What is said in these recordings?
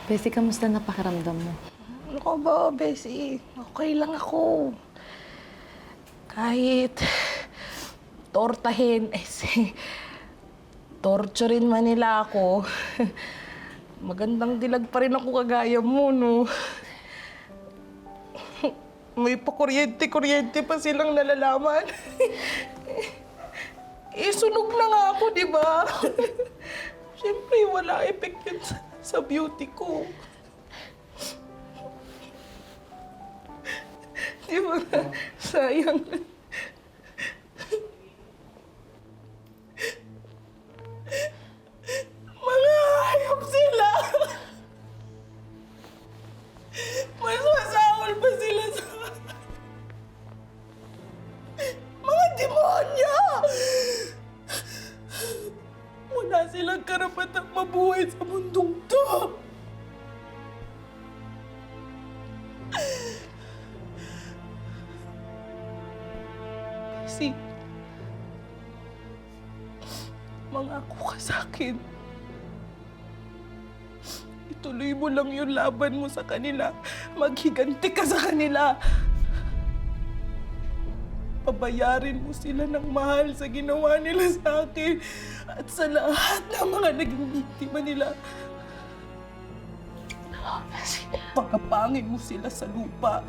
Bessie, kamusta na pakiramdam mo? Ano ko ba, Bessie? Okay lang ako. Kahit tortahin, torturin man nila ako, magandang dilag pa rin ako kagaya mo, no? May pakuryente-kuryente pa silang nalalaman. Sunog na nga ako, di ba? Siyempre, wala effect yun sa beauty ko. Di ba? Sayang. Mga hayop sila! Mas masahol pa sila sa... Mga demonyo! Wala silang karapatang mabuhay sa mundong to! Kasi... mangako ka sa akin. Ituloy mo lang yung laban mo sa kanila. Maghiganti ka sa kanila. Pabayarin mo sila ng mahal sa ginawa nila sa akin at sa lahat ng mga naging biktima nila. Pagkapangin mo sila sa lupa.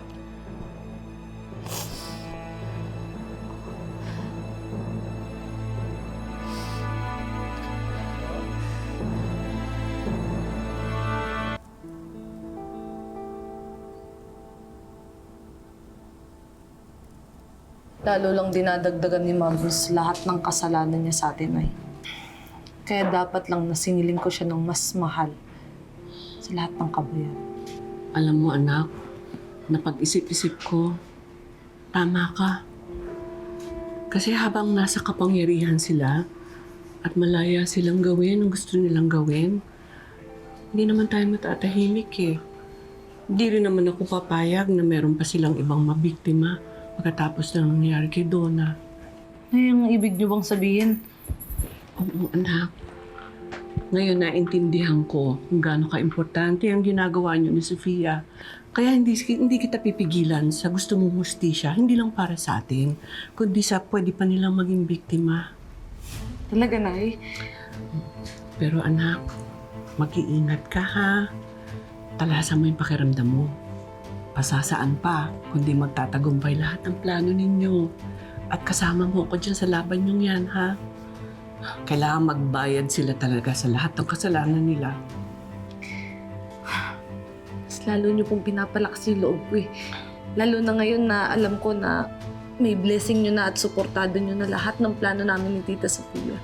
Lalo lang dinadagdagan ni Magus lahat ng kasalanan niya sa atin, ay. Kaya dapat lang nasingiling ko siya ng mas mahal sa lahat ng kabayan. Alam mo anak, napag-isip-isip ko, tama ka. Kasi habang nasa kapangyarihan sila at malaya silang gawin ang gusto nilang gawin, hindi naman tayo matatahimik eh. Hindi rin naman ako papayag na meron pa silang ibang mabiktima pagkatapos na nangyari kay Donna. Ay, ang ibig niyo bang sabihin? Oo anak, ngayon naintindihan ko kung gaano ka-importante ang ginagawa niyo ni Sofia. Kaya hindi kita pipigilan sa gusto mong hustisya, hindi lang para sa atin, kundi sa pwede pa nilang maging biktima. Talaga, Nay? Pero anak, mag-iingat ka ha. Talasan mo yung pakiramdam mo. Pasasaan pa, kundi magtatagumpay lahat ng plano ninyo. At kasama mo ako dyan sa laban niyong yan, ha? Kailangan magbayad sila talaga sa lahat ng kasalanan nila. Mas lalo niyo pong pinapalakas yung loob ko eh. Lalo na ngayon na alam ko na may blessing niyo na at suportado niyo na lahat ng plano namin ni Tita Sofia.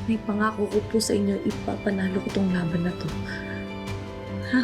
May pangako ko po sa inyo, ipapanalo ko tong laban na to. Ha?